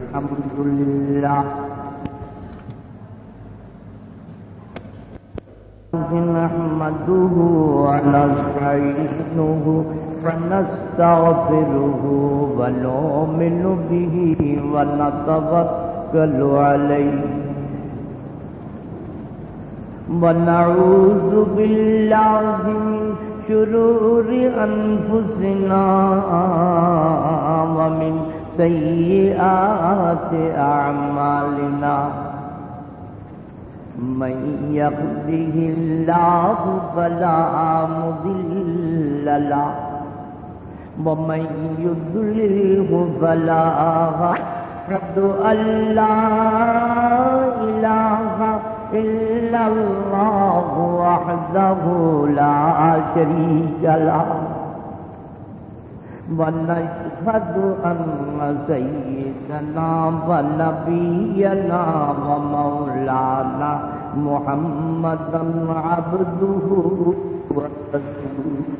अल्हम्दुलिल्लाह नहमदुहु व नस्तईनुहु व नस्तगफिरुहु व नुमिनु बिही व नतवक्कलु अलैहि व नऊज़ु बिल्लाहि मिन शुरूरि अनफुसिना व मिन सय्यिआति अअमालिना मन यहदिहिल्लाहु फला मुदिल्ल लहु व मन युद्लिलहु फला हादिया अल्ला इलाहा इल्लल्लाहु वहदहु ला शरीका लहु व नशहदु अन्ना सय्यदना व नबियना व मौलाना मुहम्मदन अब्दुहु व रसूलुहु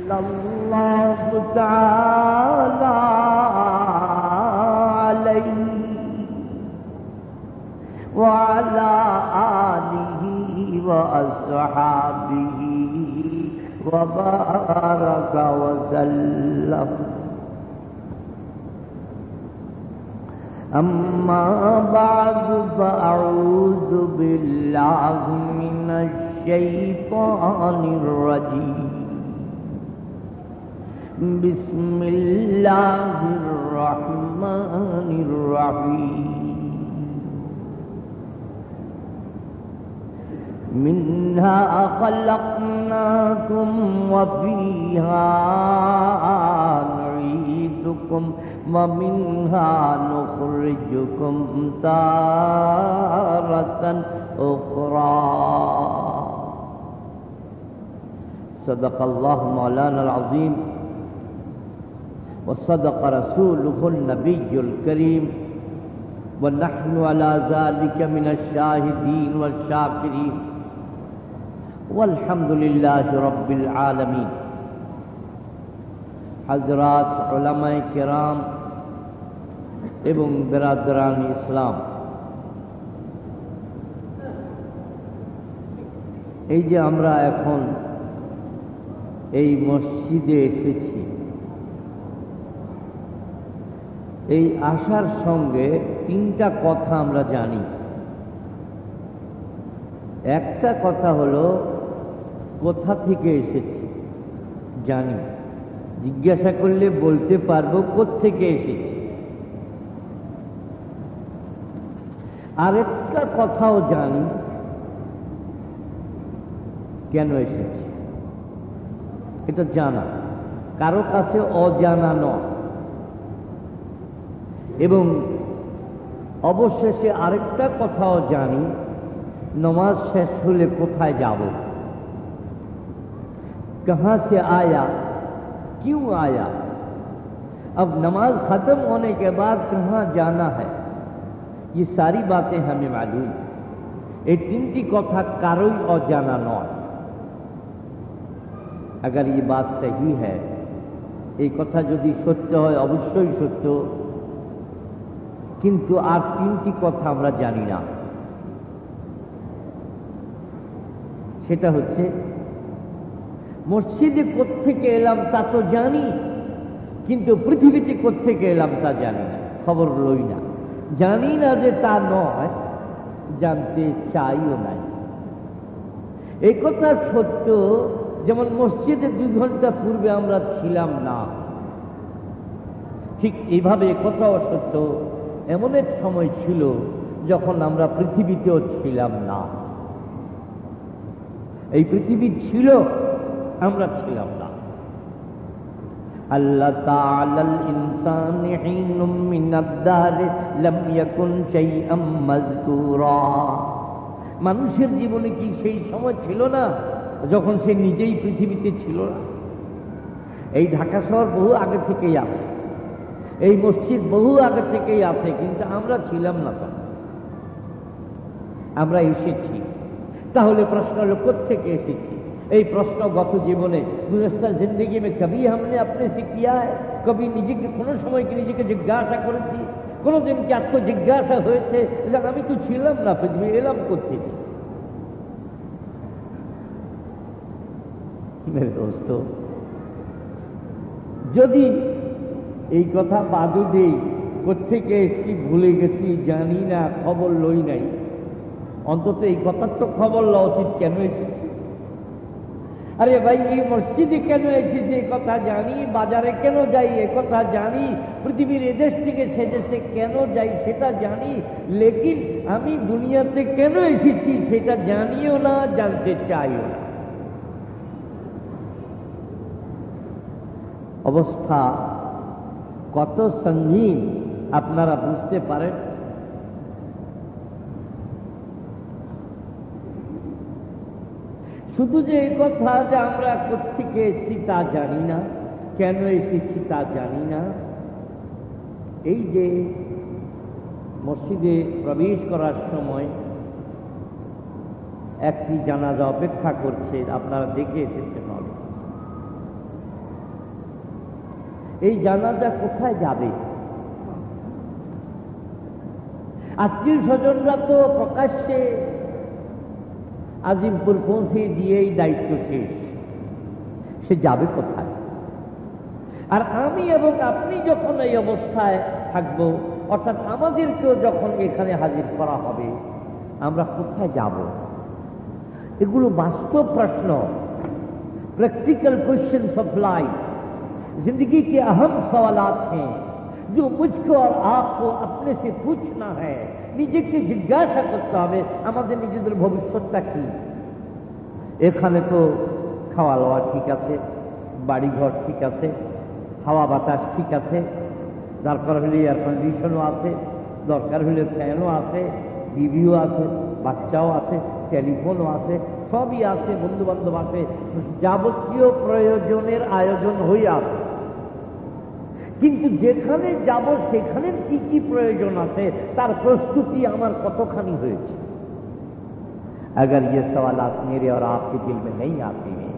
सल्लल्लाहु तआला अलैहि व अला आलिहि व अस्हाबिहि व बारक व सल्लम। अम्मा बादु फअऊज़ु बिल्लाहि मिनश शैतानिर रजीम। बिस्मिल्लाहिर रहमानिर रहीम। मिन्हा खलक़नाकुम व फीहा नुईदुकुम व मिन्हा नुख़रिजुकुम तारतन उख़रा। सदक़ल्लाहु मौलाना अज़ीम व सदक़ रसूलुहुन नबियुल करीम व नहनु अला ज़ालिका मिनश शाहिदीन व शाकिरीन वल्हम्दुलिल्लाहि रब्बिल आलमीन। हज़रात उलमाए किराम एवं बिरादरान इस्लाम, এই যে আমরা এখন এই মসজিদে এসেছি, এই আসার সঙ্গে তিনটা কথা আমরা জানি। একটা কথা হলো কোথা থেকে এসেছি জানি, জিজ্ঞাসা করলে বলতে পারবো কোত্থেকে এসেছি। আরেকটা কথাও জানি কেন এসেছি, এটা জানা, কারো কাছে অজানা নয়। এবং অবশেষে আরেকটা কথাও জানি, नमाज शेष होले कोथाय जाबो, कहाँ से आया, क्यों आया, अब नमाज खत्म होने के बाद कहाँ जाना है, ये सारी बातें हमें मालूम। ये तीनटी कथा कारोई अजाना नय। अगर ये बात सही है, ये कथा यदि सत्य है अवश्य सत्य, किन्तु आर तीनटी कथा आमरा जानी ना। সেটা হচ্ছে মসজিদে কোত্থেকে এলাম তা তো জানি, কিন্তু পৃথিবীতে কোত্থেকে এলাম তা জানি না, খবর লই না। জানি না যে তা নয়, জানতে চাইও নাই। এই কথা সত্য, যেমন মসজিদে 2 ঘন্টা পূর্বে আমরা ছিলাম না, ঠিক এইভাবে কথাও সত্য, এমন এক সময় ছিল যখন আমরা পৃথিবীতেও ছিলাম না। এই পৃথিবী ছিল, আমরা ছিলাম না। আল্লাহ তাআলাল ইনসানি হিনুম মিনাদ দাহরি লাম ইয়াকুন শাইআম মাযকুরা। মানুষের জীবনে কি সেই সময় ছিল না যখন সে নিজেই পৃথিবীতে ছিল না? এই ঢাকা শহর বহু আগে থেকেই আছে, এই মসজিদ বহু আগে থেকেই আছে, কিন্তু আমরা ছিলাম না। আমরা এসেছি। তাহলে प्रश्न হলো কোত্থেকে এসেছি? এই প্রশ্ন গত জীবনে गुज़श्ता जिंदगी में कभी हमने अपने से किया है? কবি নিজেকে কোনো সময় কি নিজেকে জিজ্ঞাসা করেছি, কোনোদিন কি আত্মজিজ্ঞাসা হয়েছে যে আমি তো ছিলাম না, পৃথিবী এলাম কোত্থেকে? মেরে দোস্ত, যদি এই কথা বাদু দেই, কোত্থেকে এসছি ভুলে গেছি, জানি না, খবর লই নাই, অন্তত এই কথার তো খবর লওয়া উচিত কেন এসেছি। আরে ভাই, এই মসজিদে কেন এসেছি এই কথা জানি, বাজারে কেন যাই এ কথা জানি, পৃথিবীর এদেশ থেকে সে দেশে কেন যাই সেটা জানি, লেকিন আমি দুনিয়াতে কেন এসেছি সেটা জানিও না, জানতে চাইও না। অবস্থা কত সঙ্গীন আপনারা বুঝতে পারেন। শুধু যে এই কথা যে আমরা কোত্থেকে এসেছি তা জানি না, কেন এসেছি তা জানি না, এই যে মসজিদে প্রবেশ করার সময় একটি জানাজা অপেক্ষা করছে, আপনারা দেখে এসেছেন হবে। এই জানাজা কোথায় যাবে? আত্মীয় স্বজনরা তো প্রকাশ্যে আজিমপুর পৌঁছে দিয়েই দায়িত্ব শেষ, সে যাবে কোথায়? আর আমি এবং আপনি যখন এই অবস্থায় থাকব, অর্থাৎ আমাদেরকেও যখন এখানে হাজির করা হবে, আমরা কোথায় যাব? এগুলো বাস্তব প্রশ্ন, प्रैक्टिकल क्वेश्चंस ऑफ लाइफ, जिंदगी के अहम सवालात हैं जो मुझको और आपको अपने से पूछना है, নিজেকে জিজ্ঞাসা করতে হবে আমাদের নিজেদের ভবিষ্যৎটা কি। এখানে তো খাওয়া দাওয়া ঠিক আছে, বাড়িঘর ঠিক আছে, হাওয়া বাতাস ঠিক আছে, দরকার হলে এয়ার কন্ডিশনও আছে, দরকার হলে ফ্যানও আছে, টিভিও আছে, বাচ্চাও আছে, টেলিফোনও আছে, সবই আছে, বন্ধু বান্ধব আছে, যাবতীয় প্রয়োজনের আয়োজন হয়ে আছে। কিন্তু যেখানে যাব সেখানে কি কি প্রয়োজন আছে তার প্রস্তুতি আমার কতখানি হয়েছে? अगर ये सवालात मेरे और आपके दिल में नहीं आते हैं,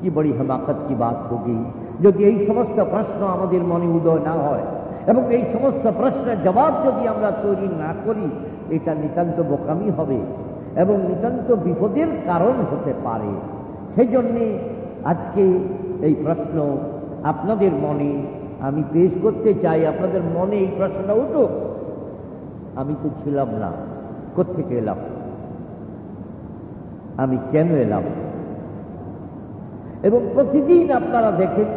ये बड़ी हमाकत की बात होगी। যদি এই সমস্ত প্রশ্ন আমাদের মনে উদয় না হয় এবং এই সমস্ত প্রশ্নের জবাব যদি আমরা তৈরি না করি, এটা নিতান্ত বোকামি হবে এবং নিতান্ত বিপদের কারণ হতে পারে। সেই জন্যে আজকে এই প্রশ্ন আপনাদের মনে আমি পেশ করতে চাই, আপনাদের মনে এই প্রশ্নটা উঠুক, আমি তো ছিলাম না, কোত্থেকে এলাম, আমি কেন এলাম? এবং প্রতিদিন আপনারা দেখেন,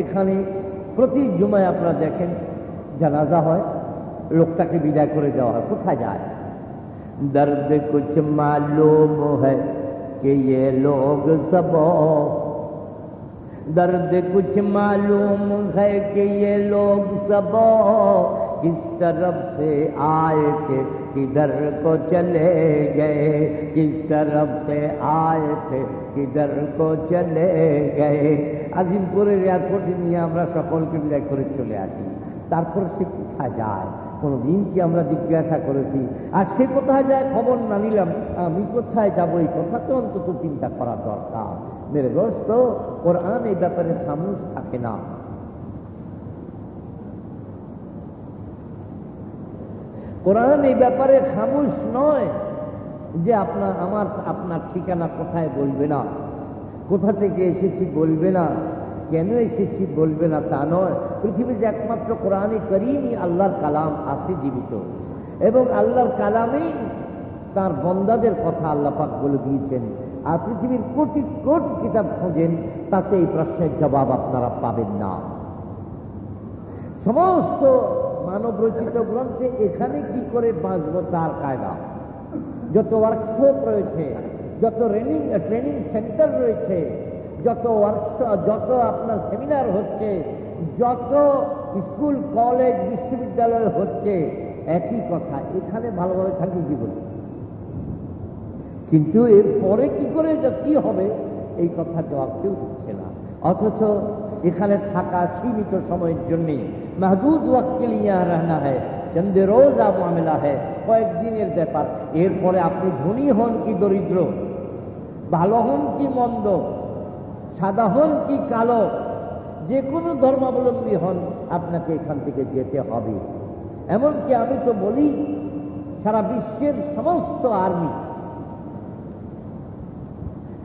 এখানে প্রতি জুমায় আপনারা দেখেন জানাজা হয়, লোকটাকে বিদায় করে দেওয়া হয়, কোথায় যায়? दर्द कुछ मालूम है कि ये लोग सब, दर्द कुछ मालूम है कि ये लोग सब किस तरफ से आए थे किधर को चले गए, किस तरफ से आए थे किधर को चले गए। আজিমপুরের এয়ারপোর্টে নিয়ে আমরা সকলকে বিদায় করে চলে আসি, তারপর সে কোথায় যায় কোনদিন কি আমরা জিজ্ঞাসা করেছি? আর সে কোথায় যায় খবর না নিলাম, আমি কোথায় যাব এই কথা তো অন্তত চিন্তা করা দরকার। মেরে দোস্ত, কোরআন এই ব্যাপারে খামোশ থাকে না। কোরআন এই ব্যাপারে খামোশ নয় যে আপনার ঠিকানা কোথায় বলবে না, কোথা থেকে এসেছি বলবে না, কেন এসেছি বলবে না, তা নয়। পৃথিবীর একমাত্র কোরআনে করিমই আল্লাহর কালাম আছে জীবিত, এবং আল্লাহর কালামেই তার বন্দাদের কথা আল্লাহ পাক বলে দিয়েছেন। আর পৃথিবীর কোটি কোটি কিতাব খোঁজেন, তাতে এই প্রশ্নের জবাব আপনারা পাবেন না। সমস্ত মানব রচিত গ্রন্থে এখানে কি করে বাঁচবো তার কায়দা, যত ওয়ার্কশপ রয়েছে, যত ট্রেনিং সেন্টার রয়েছে, যত ওয়ার্কশপ, যত আপনার সেমিনার হচ্ছে, যত স্কুল কলেজ বিশ্ববিদ্যালয় হচ্ছে, একই কথা, এখানে ভালোভাবে থাকবে জীবন, কিন্তু এর পরে কি করে কি হবে এই কথা জবাব কেউ দিচ্ছে না। অথচ এখানে থাকা সীমিত সময়ের জন্য মাহদুদ ওয়াক্ত কে লিয়ে রহনা হয়, চন্দে রোজা মামলা হয়, কয়েকদিনের ব্যাপার। এরপরে আপনি ধনী হন কি দরিদ্র, ভালো হন কি মন্দ, সাদা হন কি কালো, যে কোনো ধর্মাবলম্বী হন, আপনাকে এখান থেকে যেতে হবে। এমনকি আমি তো বলি সারা বিশ্বের সমস্ত আর্মি,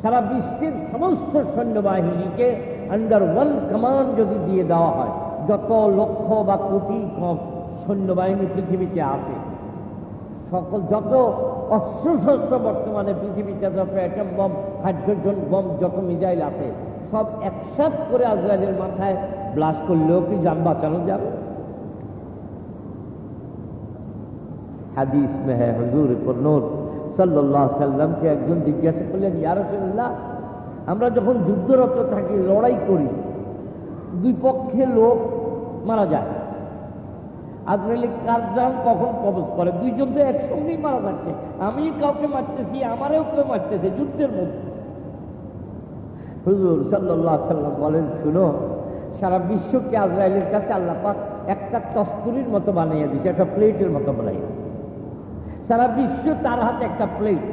সারা বিশ্বের সমস্ত সৈন্যবাহিনীকে আন্ডার ওয়ান কমান্ড যদি দিয়ে দেওয়া হয়, যত লক্ষ বা কোটি সৈন্যবাহিনী পৃথিবীতে আছে, সকল যত অস্ত্রশস্ত্র বর্তমানে পৃথিবীতে, যত অ্যাটম বম, হাইড্রোজেন বম, যত মিসাইল আছে, সব একসাথ করে আজরাইলের মাথায় ব্লাস্ট করলেও কি যান বাঁচানো যাবে? হাদিস মে হ্যায় হুজুর পর নূর সাল্লাল্লাহু আলাইহি সাল্লামকে একজন জিজ্ঞাসা করলেন, ইয়া রাসূলুল্লাহ, আমরা যখন যুদ্ধরত থাকি, লড়াই করি, দুই পক্ষে লোক মারা যায়, আজরাইল কার জান কখন কবজ করে? দুইজন তো একসঙ্গেই মারা যাচ্ছে, আমি কাউকে মারতেছি, আমারও কেউ মারতেছে যুদ্ধের মধ্যে। হুজুর সাল্লাল্লাহু আলাইহি সাল্লাম বলেন, শুনো, সারা বিশ্বকে আজরাইলের কাছে আল্লাহ পাক একটা তস্তুরির মতো বানিয়ে দিয়েছে, একটা প্লেটের মতো বানিয়ে। সারা বিশ্ব তার হাতে একটা প্লেট।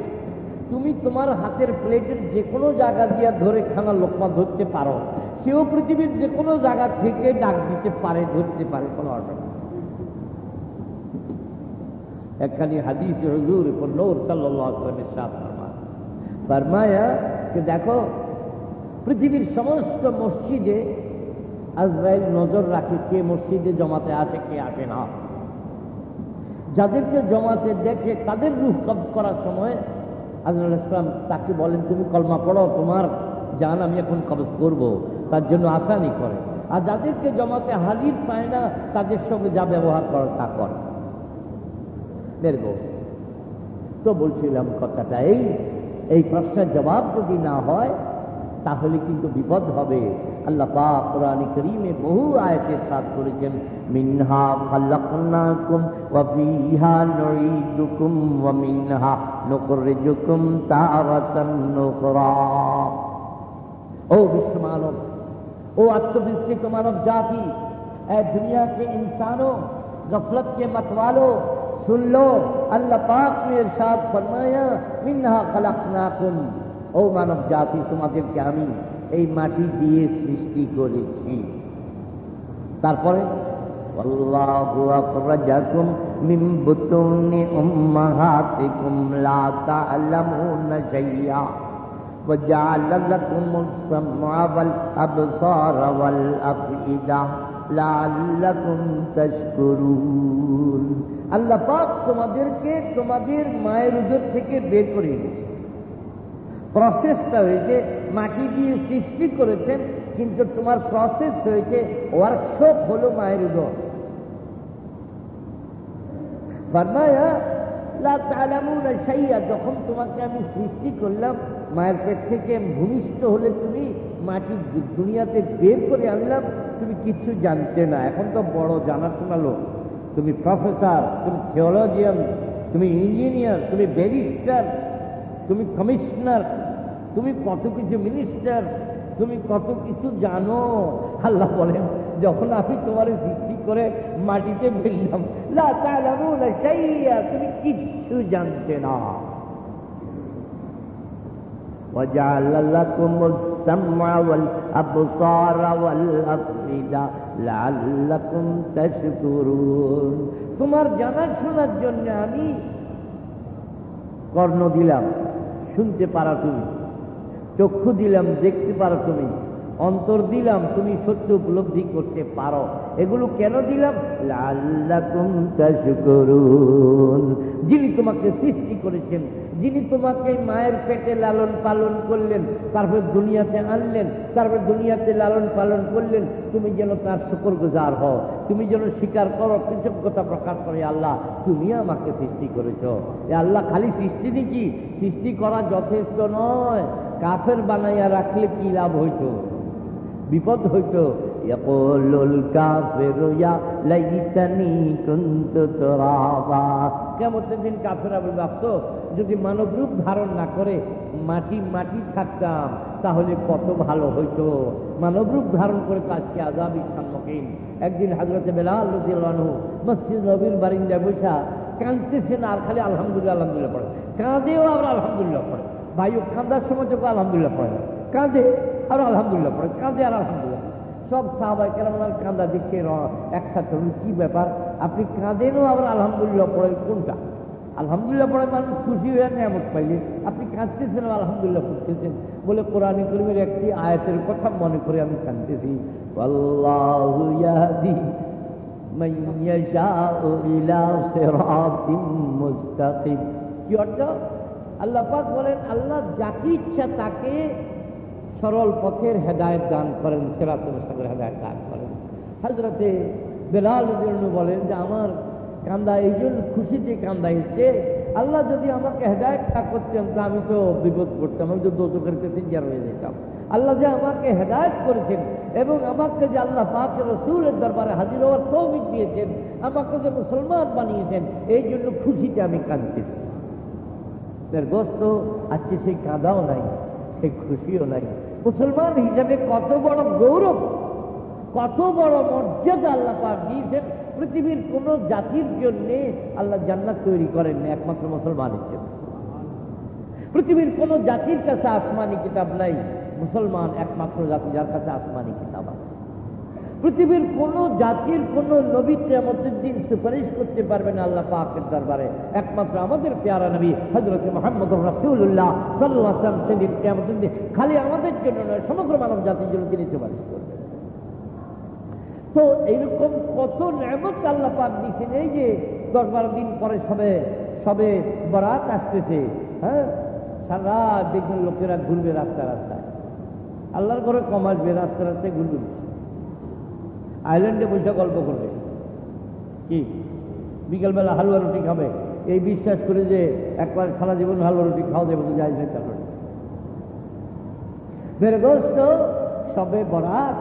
তুমি তোমার হাতের প্লেটের যে কোনো জায়গা দিয়ে ধরে খানা লোকমা ধরতে পারো, সেও পৃথিবীর যে কোনো জায়গা থেকে ডাক দিতে পারে, ধরতে পারে, কোনো অসুবিধা। একখানি হাদিস হুজুর নূর সাল্লাল্লাহু আলাইহি ওয়াসাল্লামের সাথ ফরমায়া যে দেখো, পৃথিবীর সমস্ত মসজিদে আজরাইল নজর রাখে কে মসজিদে জমাতে আছে, কে আসে না। যাদেরকে জমাতে দেখে তাদের রূহ কবজ করার সময় আজরাইল ইসলাম তাকে বলেন, তুমি কলমা পড়ো, তোমার জান আমি এখন কবজ করব, তার জন্য আসানি করে। আর যাদেরকে জমাতে হাজির পায় না, তাদের সঙ্গে যা ব্যবহার করো তা করে। তো বলছিলাম কথাটা এই প্রশ্নের জবাব যদি না হয় তাহলে কিন্তু বিপদ হবে। আল্লাহ পাক কোরআন কারীমে বহু আয়াতে ইরশাদ করেছেন, মিনহা খালাকনাকুম ওয়া ফিহা নুঈদুকুম ওয়া মিনহা নুখরিজুকুম তারাতান নুখরা। ও বিশ্বমানব, ও আত্মবিশ্বাসী মানব জাতি, এ दुनिया के इंसानों, गफलत के मतवालों, सुन लो, अल्लाह पाक ने इरशाद फरमाया, मिन्हा खलकनाकुम, ও মানব জাতি, তোমাদেরকে আমি এই মাটি দিয়ে সৃষ্টি করেছি। তারপরে আল্লাহু আখরাজাকুম মিন বুতুনি উম্মাহাতিকুম লা তা'লামুনা শাইআ ওয়া জা'আলা লাকুমুস সামআ ওয়াল আবসারা ওয়াল আফইদা লাআল্লাকুম তাশকুরুন। আল্লাহ পাক তোমাদেরকে তোমাদের মায়ের উদর থেকে বের করে এনেছেন। প্রসেসটা হয়েছে মাটি দিয়ে সৃষ্টি করেছেন, কিন্তু তোমার প্রসেস হয়েছে ওয়ার্কশপ হলো মায়ের উদর। ফরমায়া লা তা'লামুনা শাইআ, যখন তোমাকে আমি সৃষ্টি করলাম মায়ের পেট থেকে, ভূমিষ্ঠ হলে তুমি মাটি দুনিয়াতে বের করে আনলাম, তুমি কিছু জানতে না। এখন তো বড় জানাশোনা লোক, তুমি প্রফেসর, তুমি থিওলজিয়ান, তুমি ইঞ্জিনিয়ার, তুমি ব্যারিস্টার, তুমি কমিশনার, তুমি কত কিছু মিনিস্টার, তুমি কত কিছু জানো। আল্লাহ বলেন, যখন আমি তোমার সৃষ্টি করে মাটিতে ফেললাম, লা তা'লামুনা শাইআ, তুমি কিচ্ছু জানতে না। ওয়াজআলা লাকুমুস সামআ ওয়াল আবসারা ওয়াল আফইদা লাআল্লাকুম তাশকুরুন। তোমার জানাশোনার জন্য আমি কর্ণ দিলাম, শুনতে পারো তুমি, চক্ষু দিলাম, দেখতে পারো তুমি, অন্তর দিলাম, তুমি সত্য উপলব্ধি করতে পারো। এগুলো কেন দিলাম? লাআল্লাকুম তাশকুরুন। যিনি তোমাকে সৃষ্টি করেছেন, যিনি তোমাকে মায়ের পেটে লালন পালন করলেন, তারপর দুনিয়াতে আনলেন, তারপর দুনিয়াতে লালন পালন করলেন, তুমি যেন তার শুকরগুজার হও, তুমি যেন স্বীকার করো, কৃতজ্ঞতা প্রকাশ করে, আল্লাহ তুমি আমাকে সৃষ্টি করেছ। এ আল্লাহ খালি সৃষ্টি নাকি? সৃষ্টি করা যথেষ্ট নয়, কাফের বানাইয়া রাখলে কি লাভ হইতো? বিপদ হইতো। ইয়াকুলুল কাফিরু ইয়া লাইতানি কুনতু তুরাবা। কিয়ামতের দিন কাফেররা বলবে, আফসোস, যদি মানব রূপ ধারণ না করে মাটি থাকতাম তাহলে কত ভালো হইতো। মানব রূপ ধারণ করে তো আজকে আযাবের সম্মুখীন। একদিন হযরতে বেলাল রাদিয়াল্লাহু আনহু মসজিদ নববীর বারান্দায় বসা কাঁদতেছেন, আর খালি আলহামদুলিল্লাহ আলহামদুলিল্লাহ পড়ে, কাঁদেও আবার আলহামদুলিল্লাহ পড়ে। ভাই কাঁদার সময় তো আলহামদুলিল্লাহ পড়ে না, কাঁদে আর আলহামদুলিল্লাহ পড়ে, কাঁদে আর আলহামদুলিল্লাহ। সব সাহাবায়ে কেরামের কাঁদা দেখে একসাথে কি ব্যাপার, আপনি কাঁদেনও আবার আলহামদুলিল্লাহ পড়েন, কোনটা? আলহামদুলিল্লাহ পড়ে মানুষ খুশি হয়ে নিয়ামত পাইলে, আপনি কাঁদতেছেন আলহামদুলিল্লাহ পড়তেছেন। বলে কোরআনে কারীমের একটি আয়াতের কথা মনে করে আমি কাঁদতেছি, আল্লাহু ইয়াহদি মান ইয়াশাউ ইলা সিরাতিন মুস্তাকিম। কি অর্থ? আল্লাহ পাক বলেন আল্লাহ যাকে ইচ্ছা তাকে সরল পথের হেদায়েত দান করেন, সিরাতুল মুস্তাকিমের হেদায়েত দান করেন। হযরতে বেলাল রাদিয়াল্লাহু বলেন যে আমার কান্দা এই জন্য খুশিতে কান্দা এসছে, আল্লাহ যদি আমাকে হেদায়েত না করতেন তো আমি তো বিপদ করতাম, আমি তো দোজখের প্যাসেঞ্জার হয়ে যেতাম। আল্লাহ যে আমাকে হেদায়েত করেছেন এবং আমাকে যে আল্লাহ পাকের রাসূলের দরবারে হাজির হওয়ার তৌফিক দিয়েছেন, আমাকে যে মুসলমান বানিয়েছেন, এই জন্য খুশিতে আমি কাঁদতেছি। দোস্ত, আজকে সেই কাঁদাও নাই, সেই খুশিও নাই। মুসলমান হিসাবে কত বড় গৌরব, কত বড় মর্যাদা আল্লাহ পাক দিয়েছেন। পৃথিবীর কোন জাতির জন্য আল্লাহ জান্নাত তৈরি করেন না, একমাত্র মুসলমানের জন্য। পৃথিবীর কোন জাতির কাছে আসমানি কিতাব নাই, মুসলমান একমাত্র জাতি যার কাছে আসমানি কিতাব আছে। পৃথিবীর কোন জাতির কোন নবী কিয়ামতের দিন সুপারিশ করতে পারবে না আল্লাহ পাকের দরবারে, একমাত্র আমাদের প্যারা নবী হযরত মুহাম্মদুর রাসূলুল্লাহ সাল্লাল্লাহু আলাইহি ওয়াসাল্লাম সেদিন কিয়ামতের দিন খালি আমাদের জন্য নয়, সমগ্র মানব জাতির জন্য তিনি সুপারিশ করবেন। তো এইরকম কত নিয়ামত আল্লাহ পাক দিয়েছেন। এই যে 10-12 দিন পরে সবে বরাত আসতেছে, হ্যাঁ, সারা দেখবেন লোকেরা ঘুরবে রাস্তায় রাস্তায়, আল্লাহর ঘরে কম আসবে, রাস্তায় রাস্তায় ঘুরবে, আইল্যান্ডে বসে গল্প করবে, কি বিকেলবেলা হালুয়া রুটি খাবে, এই বিশ্বাস করে যে একবার সারা জীবন হালুয়া রুটি খাওয়া যাবে তো যাই যায় তারপরে। বেরগোস্ত সবে বরাত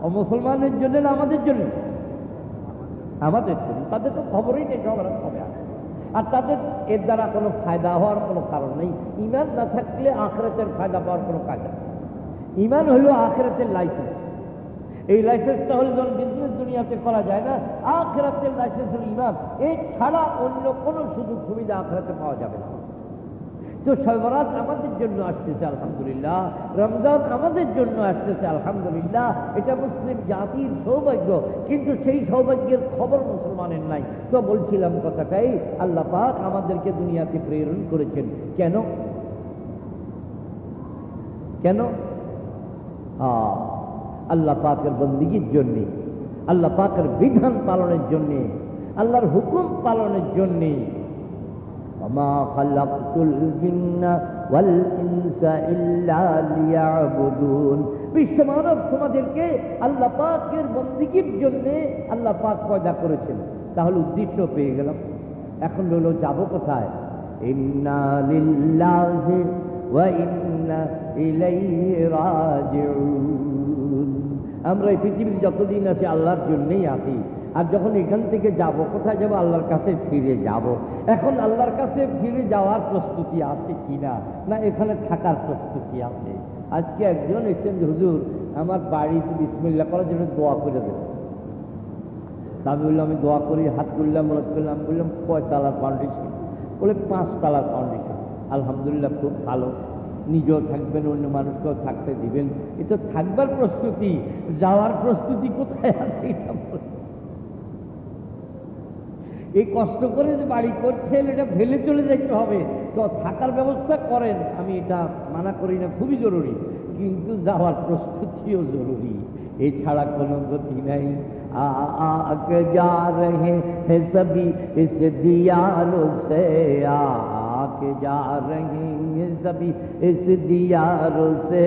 ও মুসলমানের জন্য না আমাদের জন্য? আমাদের জন্য। তাদের তো খবরই নেই বরাত কবে আসে, আর তাদের এর দ্বারা কোনো ফায়দা হওয়ার কোনো কারণ নেই। ঈমান না থাকলে আখিরাতের ফায়দা পাওয়ার কোনো কাজ নেই। ঈমান হলো আখিরাতের লাইসেন্স। এই লাইসেন্সটা হলে যখন বিজনেস দুনিয়াতে করা যায় না, আখিরাতের লাইসেন্স হল ঈমান। এই ছাড়া অন্য কোনো সুযোগ সুবিধা আখিরাতে পাওয়া যাবে না। তো শবে বরাত আমাদের জন্য আসতেছে আলহামদুলিল্লাহ, রমজান আমাদের জন্য আসতেছে আলহামদুলিল্লাহ, এটা মুসলিম জাতির সৌভাগ্য। কিন্তু সেই সৌভাগ্যের খবর মুসলমানের নাই। তো বলছিলাম কথাটাই, আল্লাহ পাক আমাদেরকে দুনিয়াতে প্রেরণ করেছেন কেন? কেন? আল্লাহ পাকের বন্দেগীর জন্যে, আল্লাহ পাকের বিধান পালনের জন্যে, আল্লাহর হুকুম পালনের জন্যে। وما خلقت الجن والإنس إلا ليعبدون। বিশ্বমানব তোমাদেরকে আল্লাহ পাকের বন্দেগীর জন্য আল্লাহ পাক পয়দা করেছেন। তাহলে উদ্দেশ্য পেয়ে গেলাম, এখন হলো যাব কোথায়? ইন্না লিল্লাহি ওয়া ইন্না ইলাইহি রাজিউন। আমরা এই পৃথিবীর যতদিন আছে আল্লাহর জন্যই আছি, আর যখন এখান থেকে যাব কোথায় যাব? আল্লাহর কাছে ফিরে যাব। এখন আল্লাহর কাছে ফিরে যাওয়ার প্রস্তুতি আছে কিনা, না এখানে থাকার প্রস্তুতি আছে? আজকে একজন এসেছেন, হুজুর আমার বাড়িতে বিসমিল্লাহ করার জন্য দোয়া করে দেবেন। আমি বললাম আমি দোয়া করি, হাত তুললাম, মনে করলাম, বললাম কয় তালার ফাউন্ডেশন? বলে 5 তালার ফাউন্ডেশন। আলহামদুলিল্লাহ, খুব ভালো। নিজেও থাকবেন, অন্য মানুষকেও থাকতে দিবেন। এটা থাকবার প্রস্তুতি, যাওয়ার প্রস্তুতি কোথায় আছে এটা বলে। এই কষ্ট করে যে বাড়ি করছেন এটা ফেলে চলে যেতে হবে, তো থাকার ব্যবস্থা করেন, আমি এটা মানা করি না, খুবই জরুরি, কিন্তু যাওয়ার প্রস্তুতিও জরুরি, এছাড়া কোনো গতি নাই। আকে যা রহে হে সবি ইস দিয়ারো সে, आके जा रही हैं सभी इस दियारों से,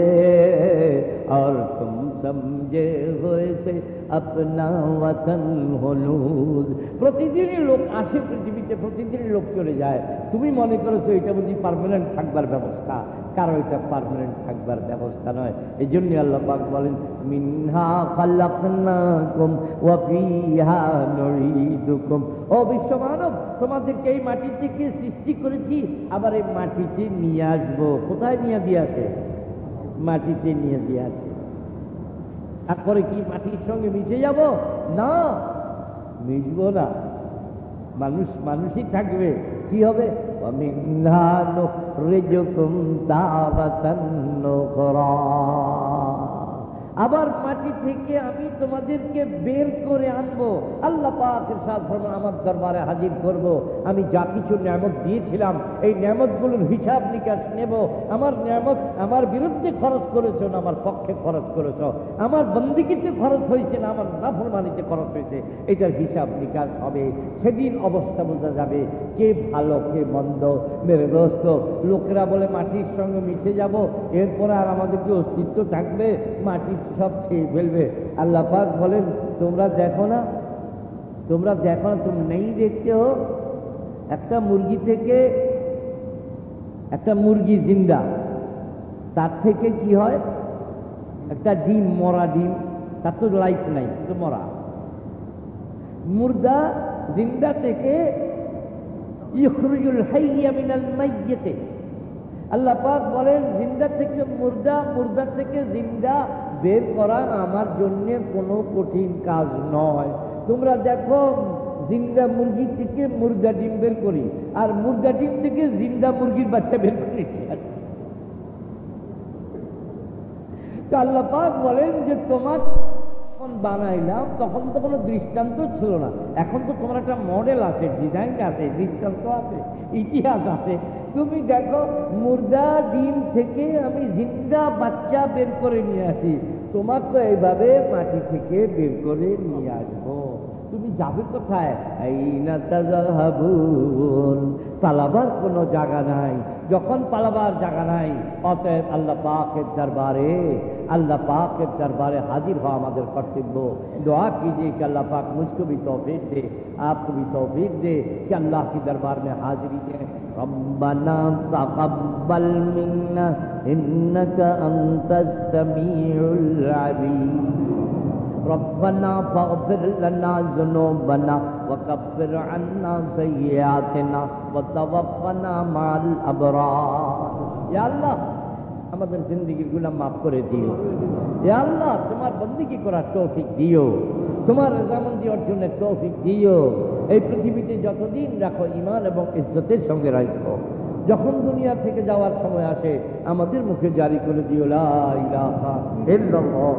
और तुम समझे हुए से अपना वतन হলুদ। প্রতিদিনই লোক আসে পৃথিবীতে, প্রতিদিনই লোক চলে যায়। তুমি মনে করেছো এটা বুঝি পার্মানেন্ট থাকবার ব্যবস্থা, কারণ এটা পার্মানেন্ট থাকবার ব্যবস্থা নয়। এই জন্য আল্লাহ পাক বলেন মিনহা খালাকনাকুম ওয়া ফিহা নুঈদুকুম। ও বিশ্বমানব, তোমাদেরকে এই মাটি থেকে সৃষ্টি করেছি, আবার এই মাটিতে নিয়ে আসবো। কোথায় নিয়ে দিয়ে আসে? মাটিতে নিয়ে দিয়ে আসে। তারপরে কি মাটির সঙ্গে মিশে যাব? না, মিশবো না, মানুষই থাকবে। কি হবে? وَمِنْهَا نُخْرِجُكُمْ تَارَةً أُخْرَى। আবার মাটি থেকে আমি তোমাদেরকে বের করে আনবো। আল্লাহ পাক ইরশাদ ফরমান, আমার দরবারে হাজির করব। আমি যা কিছু নিয়ামত দিয়েছিলাম এই নিয়ামতগুলোর হিসাব নিকাশ নেব। আমার নিয়ামত আমার বিরুদ্ধে খরচ করেছো না আমার পক্ষে খরচ করেছো, আমার বন্দিগিতে খরচ হয়েছে না আমার নাফরমানিতে খরচ হয়েছে, এটার হিসাব নিকাশ হবে। সেদিন অবস্থা বোঝা যাবে কে ভালো কে মন্দ। মেরে দোস্ত, লোকেরা বলে মাটির সঙ্গে মিশে যাব, এরপরে আর আমাদের কি অস্তিত্ব থাকবে? মাটি সব খেয়ে ফেলবে। আল্লাহ পাক বলেন, তোমরা দেখো না, তোমরা দেখো না, তুমি নেই দেখতে হো। একটা মুরগি থেকে, একটা মুরগি জিন্দা, তার থেকে কি হয়? একটা ডিম, মরা ডিম, তার তো লাইফ নাই, তো মরা। মুর্দা জিন্দা থেকে ইখরুজুল হাইয়্যা মিনাল মাইয়্যিত। আল্লাহ পাক বলেন, জিন্দা থেকে মুর্দা, মুর্দা থেকে জিন্দা বের করা আমার জন্য কোনো কঠিন কাজ নয়। তোমরা দেখো, জিন্দা মুরগি থেকে মুর্দা ডিম বের করি, আর মুর্দা ডিম থেকে জিন্দা মুরগির বাচ্চা বের করি। তো আল্লাহ পাক বলেন যে তোমার যখন বানাইলাম তখন তো কোনো দৃষ্টান্ত ছিল না, এখন তো তোমার একটা মডেল আছে, ডিজাইন আছে, দৃষ্টান্ত আছে, ইতিহাস আছে। তুমি দেখো, মুর্দা ডিম থেকে আমি জিন্দা বাচ্চা বের করে নিয়ে আসি, তোমাকে এইভাবে মাটি থেকে বের করে নিয়ে আসবো। তুমি যাবে কোথায়? আইনা তাযাহাবুন, পালাবার কোনো জায়গা নাই। যখন পালাবার জায়গা নাই, অতএব আল্লাহ পাকের দরবারে, अल्लाह पाक के दरबार हाजिर हो हमारे कर्तव्य। दुआ कीजिए कि अल्लाह पाक मुझको भी तौफीक दे, आपको भी तौफीक दे कि अल्लाह के दरबार में हाजिरी दें। रब्बना तक़ब्बल मिन्ना इन्नका अंतस समीउल अलीम। रब्बना फ़ग़फ़िर लना ज़ुनूबना वकफ़िर अन्ना सय्यिआतिना वतवफ़्फ़ना माल अबरार। या अल्लाह আমাদের জিন্দেগির গুনাহ মাফ করে দিও। ইয়া আল্লাহ, তোমার বন্দেগী করার তৌফিক দিও, তোমার রজামন্দি অর্জনের তৌফিক দিও। এই পৃথিবীতে যতদিন রাখো ঈমান এবং ইজ্জতের সঙ্গে রাখো। যখন দুনিয়া থেকে যাওয়ার সময় আসে আমাদের মুখে জারি করে দিও লা ইলাহা ইল্লাল্লাহ।